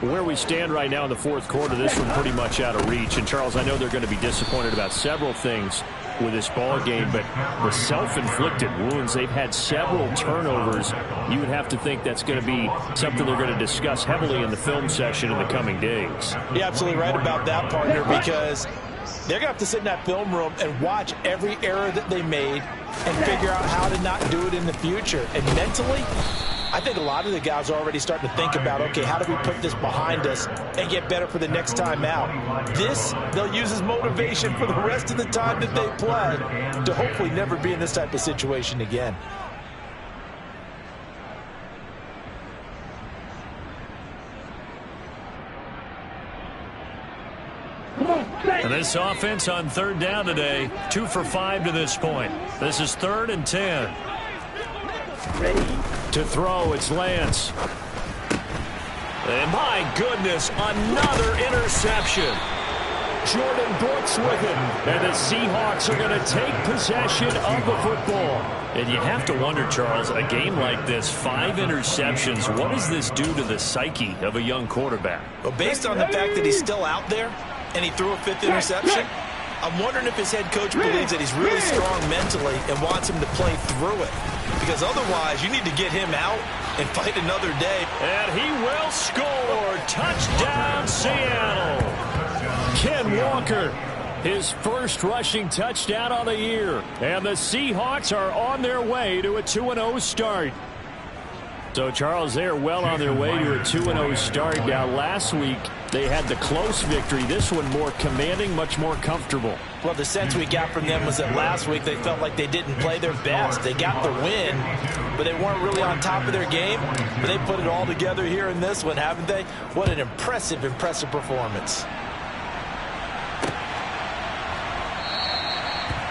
Speaker 1: Where we stand right now in the fourth quarter, this one pretty much out of reach. And, Charles, I know they're going to be disappointed about several things with this ball game, but the self-inflicted wounds, they've had several turnovers. You would have to think that's going to be something they're going to discuss heavily in the film session in the coming days.
Speaker 3: You're absolutely right about that, partner, because they're going to have to sit in that film room and watch every error that they made and figure out how to not do it in the future. And mentally, I think a lot of the guys are already starting to think about, okay, how do we put this behind us and get better for the next time out? This, they'll use as motivation for the rest of the time that they play to hopefully never be in this type of situation again.
Speaker 1: And this offense on third down today, 2 for 5 to this point. This is 3rd and 10. To throw, it's Lance. And my goodness, another interception. Jordan Brooks with it. And the Seahawks are going to take possession of the football. And you have to wonder, Charles, a game like this, 5 interceptions, what does this do to the psyche of a young quarterback?
Speaker 2: Well, based on the fact that he's still out there and he threw a 5th interception, I'm wondering if his head coach believes that he's really strong mentally and wants him to play through it. Because otherwise, you need to get him out and fight another day.
Speaker 1: And he will score. Touchdown, Seattle. Ken Walker, his first rushing touchdown of the year. And the Seahawks are on their way to a 2-0 start. So, Charles, they are well on their way to a 2-0 start. Now, last week, they had the close victory. This one more commanding, much more comfortable.
Speaker 3: Well, the sense we got from them was that last week they felt like they didn't play their best. They got the win, but they weren't really on top of their game. But they put it all together here in this one, haven't they? What an impressive, impressive performance.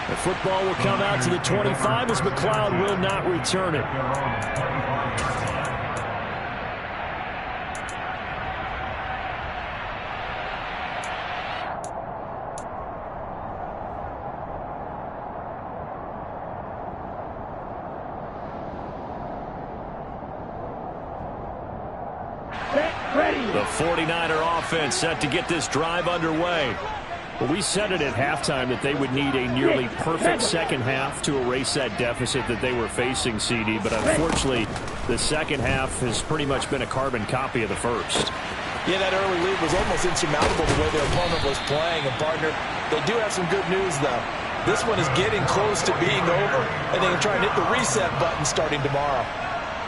Speaker 1: The football will come out to the 25 as McLeod will not return it. The 49er offense set to get this drive underway. Well, we said it at halftime that they would need a nearly perfect second half to erase that deficit that they were facing, CD. But unfortunately, the second half has pretty much been a carbon copy of the first.
Speaker 3: Yeah, that early lead was almost insurmountable the way their opponent was playing. And, partner, they do have some good news, though. This one is getting close to being over, and they can try and hit the reset button starting tomorrow.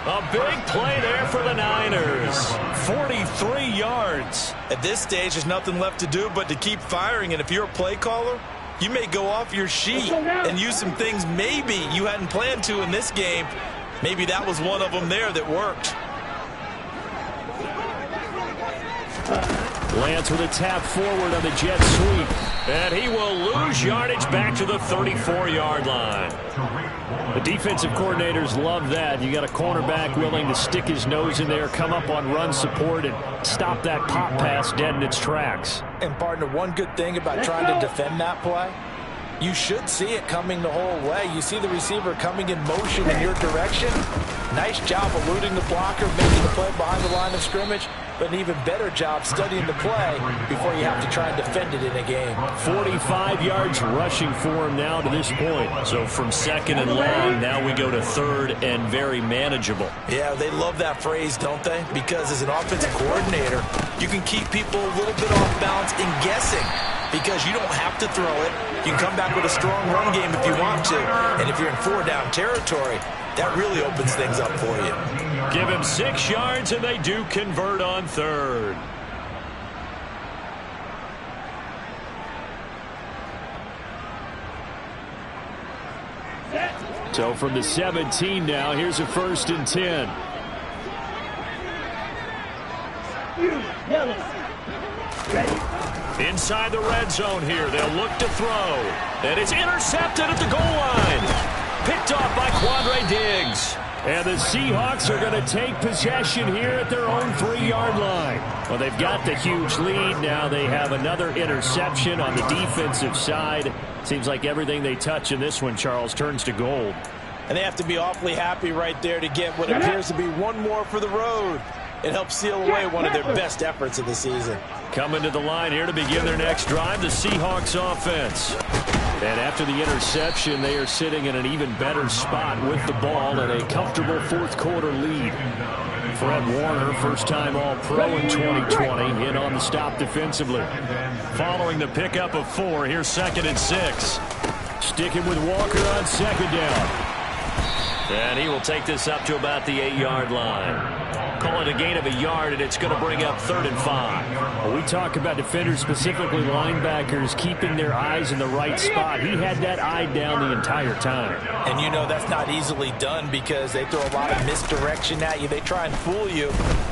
Speaker 1: A big play there for the Niners. 43 yards.
Speaker 2: At this stage, there's nothing left to do but to keep firing, and if you're a play caller, you may go off your sheet and use some things maybe you hadn't planned to in this game. Maybe that was one of them there that worked.
Speaker 1: Lance with a tap forward on the jet sweep. And he will lose yardage back to the 34-yard line. The defensive coordinators love that. You got a cornerback willing to stick his nose in there, come up on run support, and stop that pop pass dead in its tracks.
Speaker 3: And, partner, one good thing about trying to defend that play, you should see it coming the whole way. You see the receiver coming in motion in your direction. Nice job eluding the blocker, making the play behind the line of scrimmage, but an even better job studying the play before you have to try and defend it in a game.
Speaker 1: 45 yards rushing for him now to this point. So from second and long, now we go to third and very manageable.
Speaker 2: Yeah, they love that phrase, don't they? Because as an offensive coordinator, you can keep people a little bit off balance and guessing because you don't have to throw it. You can come back with a strong run game if you want to. And if you're in four-down territory, that really opens things up for you.
Speaker 1: Give him 6 yards, and they do convert on third. So from the 17 now, here's a 1st and 10. Inside the red zone here. They'll look to throw. And it's intercepted at the goal line. Picked off by Quandre Diggs. And the Seahawks are going to take possession here at their own 3-yard line. Well, they've got the huge lead. Now they have another interception on the defensive side. Seems like everything they touch in this one, Charles, turns to gold.
Speaker 3: And they have to be awfully happy right there to get what appears to be one more for the road. It helps seal away one of their best efforts of the season.
Speaker 1: Coming to the line here to begin their next drive, the Seahawks offense. And after the interception, they are sitting in an even better spot with the ball and a comfortable fourth-quarter lead. Fred Warner, first-time All-Pro in 2020, in on the stop defensively. Following the pickup of 4, here's 2nd and 6. Sticking with Walker on 2nd down. And he will take this up to about the 8-yard line. Call it a gain of a yard, and it's going to bring up 3rd and 5. Well, we talk about defenders, specifically linebackers, keeping their eyes in the right spot. He had that eye down the entire time.
Speaker 3: And you know that's not easily done because they throw a lot of misdirection at you. They try and fool you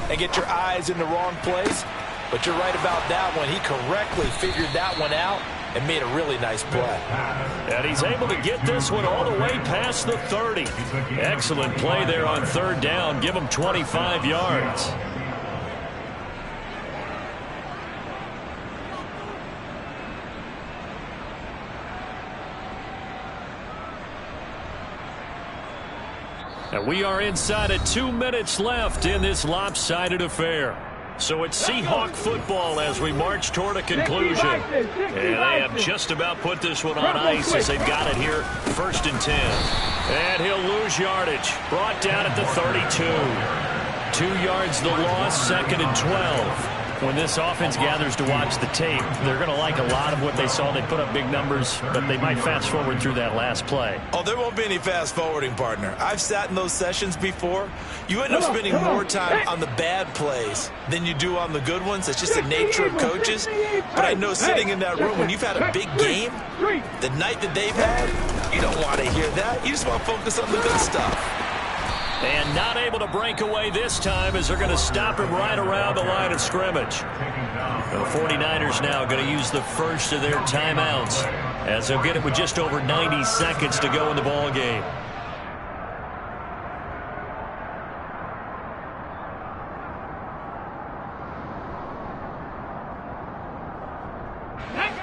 Speaker 3: and get your eyes in the wrong place. But you're right about that one. He correctly figured that one out and made a really nice play.
Speaker 1: And he's able to get this one all the way past the 30. Excellent play there on 3rd down. Give him 25 yards. And we are inside of 2 minutes left in this lopsided affair. So it's Seahawk football as we march toward a conclusion. And they have just about put this one on ice as they've got it here, 1st and 10. And he'll lose yardage. Brought down at the 32. 2 yards the loss, 2nd and 12. When this offense gathers to watch the tape, they're going to like a lot of what they saw. They put up big numbers, but they might fast forward through that last play.
Speaker 2: Oh, there won't be any fast forwarding, partner. I've sat in those sessions before. You end up spending more time on the bad plays than you do on the good ones. It's just the nature of coaches. But I know sitting in that room, when you've had a big game, the night that they've had, you don't want to hear that. You just want to focus on the good stuff.
Speaker 1: And not able to break away this time as they're going to stop him right around the line of scrimmage. The 49ers now going to use the first of their timeouts as they'll get it with just over 90 seconds to go in the ball game.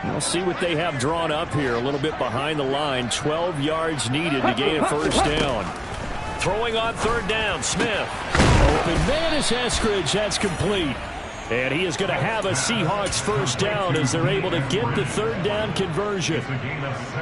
Speaker 1: We'll see what they have drawn up here a little bit behind the line. 12 yards needed to gain a 1st down. Throwing on 3rd down, Smith. Open man is Eskridge. That's complete. And he is going to have a Seahawks first down as they're able to get the third down conversion.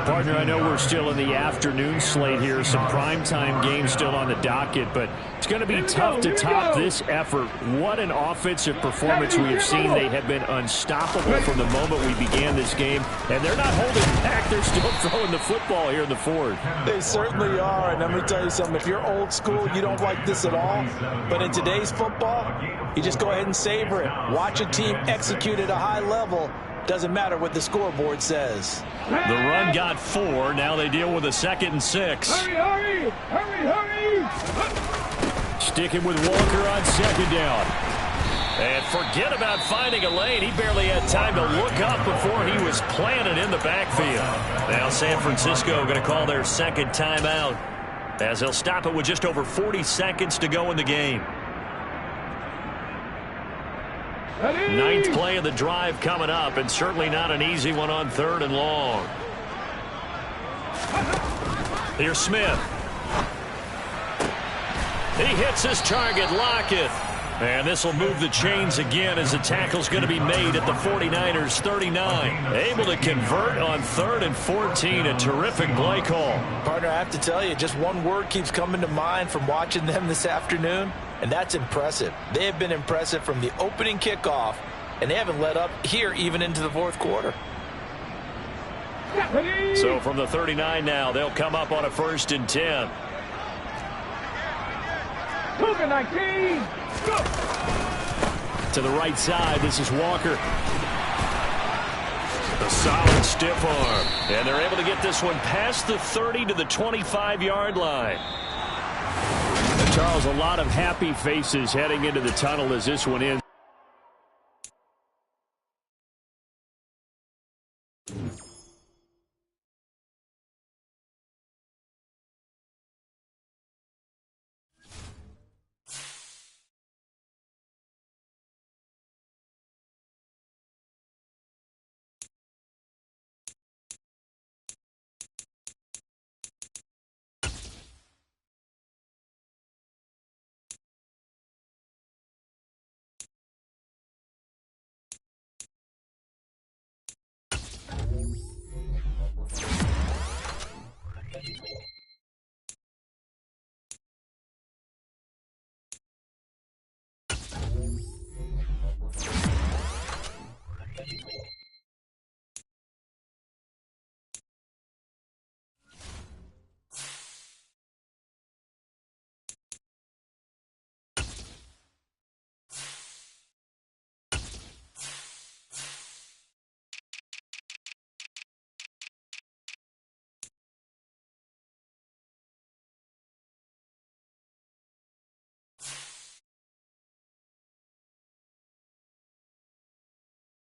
Speaker 1: Partner, I know we're still in the afternoon slate here. Some primetime games still on the docket, but it's going to be tough to top this effort. What an offensive performance we have seen. They have been unstoppable from the moment we began this game, and they're not holding back. They're still throwing the football here in the fourth.
Speaker 3: They certainly are, and let me tell you something. If you're old school, you don't like this at all. But in today's football, you just go ahead and savor it. Watch a team execute at a high level. Doesn't matter what the scoreboard says.
Speaker 1: The run got 4. Now they deal with a 2nd and 6.
Speaker 4: Hurry, hurry, hurry, hurry.
Speaker 1: Sticking with Walker on 2nd down. And forget about finding a lane. He barely had time to look up before he was planted in the backfield. Now San Francisco going to call their 2nd timeout as they'll stop it with just over 40 seconds to go in the game. 9th play of the drive coming up, and certainly not an easy one on 3rd and long. Here's Smith. He hits his target, Lockett. And this will move the chains again as the tackle's going to be made at the 49ers 39. Able to convert on 3rd and 14. A terrific play call.
Speaker 3: Partner, I have to tell you, just one word keeps coming to mind from watching them this afternoon, and that's impressive. They have been impressive from the opening kickoff, and they haven't let up here even into the 4th quarter.
Speaker 1: So from the 39 now, they'll come up on a 1st and 10.
Speaker 4: 19. Go.
Speaker 1: To the right side, this is Walker. A solid stiff arm. And they're able to get this one past the 30 to the 25-yard line. And Charles, a lot of happy faces heading into the tunnel as this one ends.